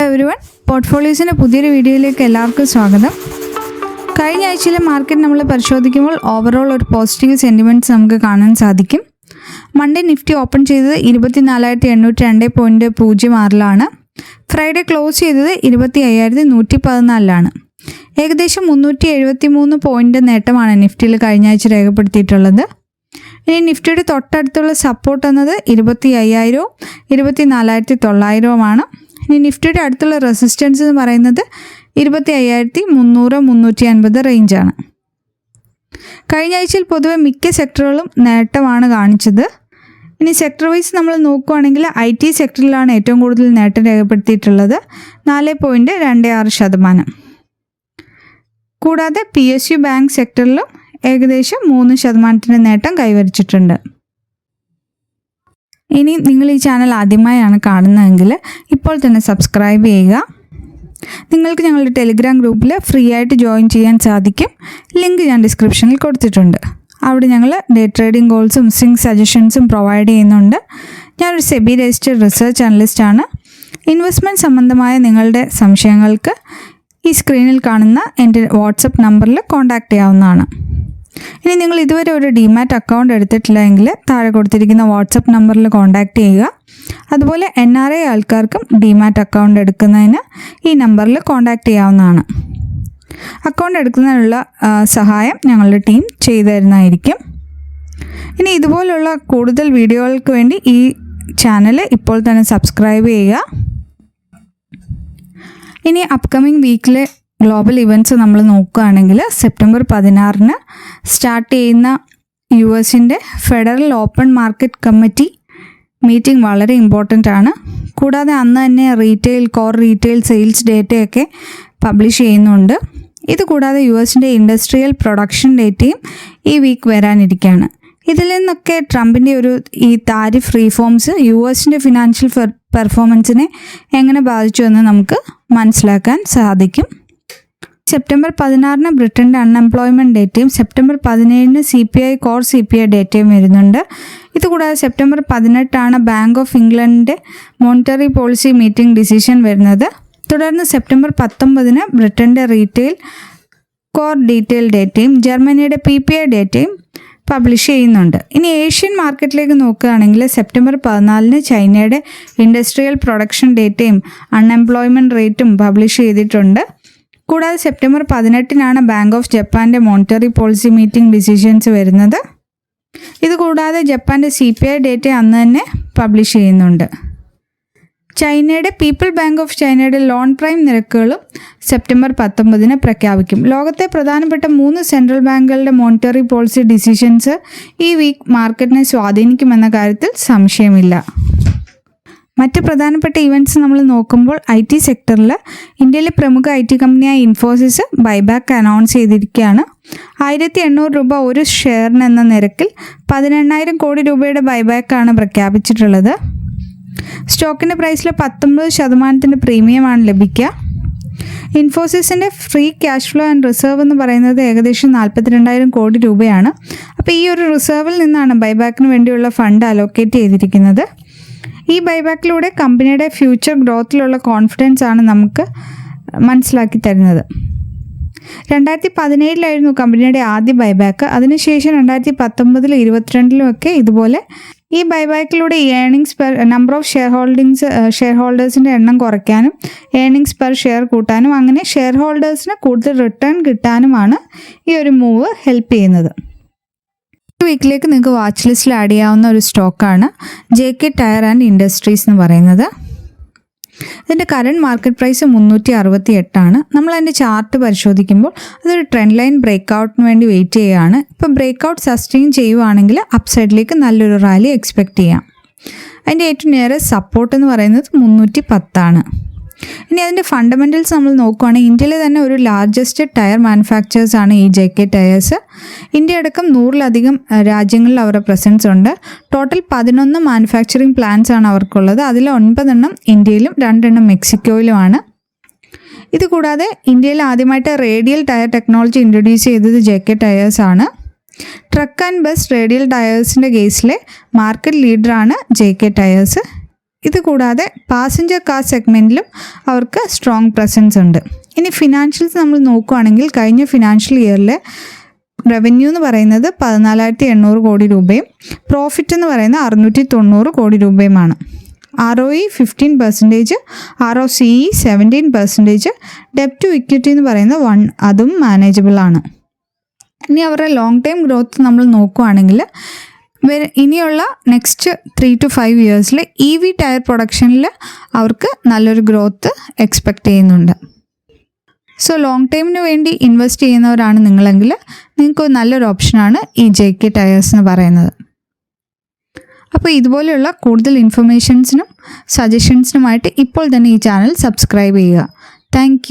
Everyone, പോർട്ട്ഫോളിയോസിൻ്റെ പുതിയൊരു വീഡിയോയിലേക്ക് എല്ലാവർക്കും സ്വാഗതം. കഴിഞ്ഞ ആഴ്ചയിലെ മാർക്കറ്റ് നമ്മൾ പരിശോധിക്കുമ്പോൾ ഓവറോൾ ഒരു പോസിറ്റീവ് സെൻറ്റിമെൻറ്റ്സ് നമുക്ക് കാണാൻ സാധിക്കും. മൺഡേ നിഫ്റ്റി ഓപ്പൺ ചെയ്തത് 24,802.06 ഫ്രൈഡേ ക്ലോസ് ചെയ്തത് 25,114 ഏകദേശം 373 പോയിൻ്റ് നേട്ടമാണ് നിഫ്റ്റിയിൽ കഴിഞ്ഞ ആഴ്ച രേഖപ്പെടുത്തിയിട്ടുള്ളത്. ഇനി നിഫ്റ്റിയുടെ തൊട്ടടുത്തുള്ള സപ്പോർട്ട് എന്നത് 25,000 24,900 ഇനി നിഫ്റ്റിയുടെ അടുത്തുള്ള റെസിസ്റ്റൻസ് എന്ന് പറയുന്നത് 25,300-350 റേഞ്ചാണ്. കഴിഞ്ഞ ആഴ്ചയിൽ പൊതുവെ മിക്ക സെക്ടറുകളും നേട്ടമാണ് കാണിച്ചത്. ഇനി സെക്ടർ വൈസ് നമ്മൾ നോക്കുകയാണെങ്കിൽ IT സെക്ടറിലാണ് ഏറ്റവും കൂടുതൽ നേട്ടം രേഖപ്പെടുത്തിയിട്ടുള്ളത്, 4.26%. കൂടാതെ PSU ബാങ്ക് സെക്ടറിലും ഏകദേശം 3% നേട്ടം കൈവരിച്ചിട്ടുണ്ട്. ഇനി നിങ്ങൾ ഈ ചാനൽ ആദ്യമായാണ് കാണുന്നതെങ്കിൽ ഇപ്പോൾ തന്നെ സബ്സ്ക്രൈബ് ചെയ്യുക. നിങ്ങൾക്ക് ഞങ്ങളുടെ ടെലിഗ്രാം ഗ്രൂപ്പിൽ ഫ്രീ ആയിട്ട് ജോയിൻ ചെയ്യാൻ സാധിക്കും. ലിങ്ക് ഞാൻ ഡിസ്ക്രിപ്ഷനിൽ കൊടുത്തിട്ടുണ്ട്. അവിടെ ഞങ്ങൾ ഡേ ട്രേഡിംഗ് ഗോൾസും സ്വിംഗ് സജഷൻസും പ്രൊവൈഡ് ചെയ്യുന്നുണ്ട്. ഞാനൊരു സെബി രജിസ്റ്റേർഡ് റിസർച്ച് അനലിസ്റ്റാണ്. ഇൻവെസ്റ്റ്മെൻറ്റ് സംബന്ധമായ നിങ്ങളുടെ സംശയങ്ങൾക്ക് ഈ സ്ക്രീനിൽ കാണുന്ന എൻ്റെ വാട്സപ്പ് നമ്പറിൽ കോൺടാക്റ്റ് ചെയ്യാവുന്നതാണ്. ഇനി നിങ്ങൾ ഇതുവരെ ഒരു ഡിമാറ്റ് അക്കൗണ്ട് എടുത്തിട്ടില്ല എങ്കിൽ താഴെ കൊടുത്തിരിക്കുന്ന വാട്സപ്പ് നമ്പറിൽ കോൺടാക്റ്റ് ചെയ്യുക. അതുപോലെ NRI ആൾക്കാർക്കും ഡിമാറ്റ് അക്കൗണ്ട് എടുക്കുന്നതിന് ഈ നമ്പറിൽ കോൺടാക്റ്റ് ചെയ്യാവുന്നതാണ്. അക്കൗണ്ട് എടുക്കുന്നതിനുള്ള സഹായം ഞങ്ങളുടെ ടീം ചെയ്തു തരുന്നതായിരിക്കും. ഇനി ഇതുപോലുള്ള കൂടുതൽ വീഡിയോകൾക്ക് വേണ്ടി ഈ ചാനൽ ഇപ്പോൾ തന്നെ സബ്സ്ക്രൈബ് ചെയ്യുക. ഇനി അപ്കമിങ് വീക്കിലെ ഗ്ലോബൽ ഇവൻറ്റ്സ് നമ്മൾ നോക്കുകയാണെങ്കിൽ സെപ്റ്റംബർ 16 സ്റ്റാർട്ട് ചെയ്യുന്ന US-ൻ്റെ federal open market committee meeting വളരെ ഇമ്പോർട്ടൻ്റ് ആണ്. കൂടാതെ അന്ന് തന്നെ കോർ റീറ്റെയിൽ സെയിൽസ് ഡേറ്റയൊക്കെ പബ്ലിഷ് ചെയ്യുന്നുണ്ട്. ഇതുകൂടാതെ US-ൻ്റെ ഇൻഡസ്ട്രിയൽ പ്രൊഡക്ഷൻ ഡേറ്റയും ഈ വീക്ക് വരാനിരിക്കുകയാണ്. ഇതിൽ നിന്നൊക്കെ ട്രംപിൻ്റെ ഈ താരിഫ് റീഫോംസ് US-ൻ്റെ ഫിനാൻഷ്യൽ പെർഫോമൻസിനെ എങ്ങനെ ബാധിച്ചു എന്ന് നമുക്ക് മനസ്സിലാക്കാൻ സാധിക്കും. സെപ്റ്റംബർ 16 ബ്രിട്ടൻ്റെ അൺഎംപ്ലോയ്മെൻറ്റ് ഡേറ്റയും സെപ്റ്റംബർ 17 CPI കോർ CPI ഡേറ്റയും വരുന്നുണ്ട്. ഇതുകൂടാതെ സെപ്റ്റംബർ 18 ബാങ്ക് ഓഫ് ഇംഗ്ലണ്ടിൻ്റെ മോണിറ്ററി പോളിസി മീറ്റിംഗ് ഡിസിഷൻ വരുന്നത്. തുടർന്ന് സെപ്റ്റംബർ 19 ബ്രിട്ടൻ്റെ റീറ്റെയിൽ കോർ ഡീറ്റെയിൽ ഡേറ്റയും ജർമ്മനിയുടെ PPI ഡേറ്റയും പബ്ലിഷ് ചെയ്യുന്നുണ്ട്. ഇനി ഏഷ്യൻ മാർക്കറ്റിലേക്ക് നോക്കുകയാണെങ്കിൽ സെപ്റ്റംബർ 14 ചൈനയുടെ ഇൻഡസ്ട്രിയൽ പ്രൊഡക്ഷൻ ഡേറ്റയും അൺഎംപ്ലോയ്മെൻറ്റ് റേറ്റും പബ്ലിഷ് ചെയ്തിട്ടുണ്ട്. കൂടാതെ സെപ്റ്റംബർ 18 ബാങ്ക് ഓഫ് ജപ്പാൻ്റെ മോണിറ്ററി പോളിസി മീറ്റിംഗ് ഡിസിഷൻസ് വരുന്നത്. ഇതുകൂടാതെ ജപ്പാൻ്റെ CPI ഡേറ്റ അന്ന് തന്നെ പബ്ലിഷ് ചെയ്യുന്നുണ്ട്. ചൈനയുടെ പീപ്പിൾ ബാങ്ക് ഓഫ് ചൈനയുടെ ലോൺ പ്രൈം നിരക്കുകളും സെപ്റ്റംബർ 19 പ്രഖ്യാപിക്കും. ലോകത്തെ പ്രധാനപ്പെട്ട 3 സെൻട്രൽ ബാങ്കുകളുടെ മോണിറ്ററി പോളിസി ഡിസിഷൻസ് ഈ വീക്ക് മാർക്കറ്റിനെ സ്വാധീനിക്കുമെന്ന കാര്യത്തിൽ സംശയമില്ല. മറ്റ് പ്രധാനപ്പെട്ട ഇവൻറ്റ്സ് നമ്മൾ നോക്കുമ്പോൾ IT സെക്ടറിൽ ഇന്ത്യയിലെ പ്രമുഖ IT കമ്പനിയായ ഇൻഫോസിസ് ബൈബാക്ക് അനൗൺസ് ചെയ്തിരിക്കുകയാണ്. 1,800 രൂപ ഒരു ഷെയറിന് എന്ന നിരക്കിൽ 18,000 കോടി രൂപയുടെ ബൈബാക്കാണ് പ്രഖ്യാപിച്ചിട്ടുള്ളത്. സ്റ്റോക്കിൻ്റെ പ്രൈസിൽ 19% പ്രീമിയമാണ് ലഭിക്കുക. ഇൻഫോസിസിൻ്റെ free cash flow and reserve എന്ന് പറയുന്നത് ഏകദേശം 42,000 കോടി രൂപയാണ്. അപ്പോൾ ഈ ഒരു റിസർവിൽ നിന്നാണ് ബൈബാക്കിന് വേണ്ടിയുള്ള ഫണ്ട് അലോക്കേറ്റ് ചെയ്തിരിക്കുന്നത്. ഈ ബൈബാക്കിലൂടെ കമ്പനിയുടെ ഫ്യൂച്ചർ ഗ്രോത്തിലുള്ള കോൺഫിഡൻസ് ആണ് നമുക്ക് മനസ്സിലാക്കി തരുന്നത്. 2017 കമ്പനിയുടെ ആദ്യ ബൈബാക്ക്. അതിനുശേഷം 2019, 2022 ഇതുപോലെ ഈ ബൈബാക്കിലൂടെ നമ്പർ ഓഫ് ഷെയർ ഹോൾഡേഴ്സിൻ്റെ എണ്ണം കുറയ്ക്കാനും ഏർണിങ്സ് പെർ ഷെയർ കൂട്ടാനും അങ്ങനെ ഷെയർ ഹോൾഡേഴ്സിന് കൂടുതൽ റിട്ടേൺ കിട്ടാനുമാണ് ഈ ഒരു മൂവ് ഹെൽപ്പ് ചെയ്യുന്നത്. വീക്കിലേക്ക് നിങ്ങൾക്ക് വാച്ച് ലിസ്റ്റിൽ ആഡ് ചെയ്യാവുന്ന ഒരു സ്റ്റോക്കാണ് JK ടയർ ആൻഡ് ഇൻഡസ്ട്രീസ് എന്ന് പറയുന്നത്. ഇതിൻ്റെ കറണ്ട് മാർക്കറ്റ് പ്രൈസ് 368. നമ്മൾ അതിൻ്റെ ചാർട്ട് പരിശോധിക്കുമ്പോൾ അതൊരു ട്രെൻഡ് ലൈൻ ബ്രേക്ക്ഔട്ടിന് വേണ്ടി വെയിറ്റ് ചെയ്യുകയാണ്. ഇപ്പോൾ ബ്രേക്ക്ഔട്ട് സസ്റ്റെയിൻ ചെയ്യുവാണെങ്കിൽ അപ്സൈഡിലേക്ക് നല്ലൊരു റാലി എക്സ്പെക്റ്റ് ചെയ്യാം. അതിൻ്റെ ഏറ്റവും നിയറസ്റ്റ് സപ്പോർട്ട് എന്ന് പറയുന്നത് 310. ഇനി അതിൻ്റെ ഫണ്ടമെൻറ്റൽസ് നമ്മൾ നോക്കുകയാണെങ്കിൽ ഇന്ത്യയിലെ തന്നെ ഒരു ലാർജസ്റ്റ് ടയർ മാനുഫാക്ചേഴ്സാണ് ഈ JK ടയേഴ്സ്. ഇന്ത്യ അടക്കം 100-ലധികം രാജ്യങ്ങളിൽ അവരുടെ പ്രസൻസ് ഉണ്ട്. ടോട്ടൽ 11 മാനുഫാക്ചറിങ് പ്ലാന്റ്സ് ആണ് അവർക്കുള്ളത്. അതിൽ 9 ഇന്ത്യയിലും 2 മെക്സിക്കോയിലുമാണ്. ഇതുകൂടാതെ ഇന്ത്യയിൽ ആദ്യമായിട്ട് റേഡിയൽ ടയർ ടെക്നോളജി ഇൻട്രൊഡ്യൂസ് ചെയ്തത് JK ടയേഴ്സ് ആണ്. ട്രക്ക് ആൻഡ് ബസ് റേഡിയൽ ടയേഴ്സിൻ്റെ കേസിലെ മാർക്കറ്റ് ലീഡറാണ് JK ടയേഴ്സ്. ഇത് കൂടാതെ പാസഞ്ചർ കാർ സെഗ്മെൻറ്റിലും അവർക്ക് സ്ട്രോങ് പ്രസൻസ് ഉണ്ട്. ഇനി ഫിനാൻഷ്യൽസ് നമ്മൾ നോക്കുകയാണെങ്കിൽ കഴിഞ്ഞ ഫിനാൻഷ്യൽ ഇയറിൽ റവന്യൂ എന്ന് പറയുന്നത് 14,800 കോടി രൂപയും പ്രോഫിറ്റ് എന്ന് പറയുന്നത് 690 കോടി രൂപയുമാണ്. ROE 15%, ROCE 17%, ഡെപ്റ്റ് ടു ഇക്വിറ്റി എന്ന് പറയുന്നത് 1, അതും മാനേജബിൾ ആണ്. ഇനി അവരുടെ ലോങ് ടൈം ഗ്രോത്ത് നമ്മൾ നോക്കുകയാണെങ്കിൽ ഇനിയുള്ള നെക്സ്റ്റ് 3 to 5 ഇയേഴ്സിൽ EV ടയർ പ്രൊഡക്ഷനിൽ അവർക്ക് നല്ലൊരു ഗ്രോത്ത് എക്സ്പെക്റ്റ് ചെയ്യുന്നുണ്ട്. സോ ലോങ് ടൈമിന് വേണ്ടി ഇൻവെസ്റ്റ് ചെയ്യുന്നവരാണ് നിങ്ങളെങ്കിൽ നിങ്ങൾക്ക് നല്ലൊരു ഓപ്ഷനാണ് ഈ JK ടയേഴ്സ് എന്ന് പറയുന്നത്. അപ്പോൾ ഇതുപോലെയുള്ള കൂടുതൽ ഇൻഫർമേഷൻസിനും സജഷൻസിനുമായിട്ട് ഇപ്പോൾ തന്നെ ഈ ചാനൽ സബ്സ്ക്രൈബ് ചെയ്യുക. താങ്ക്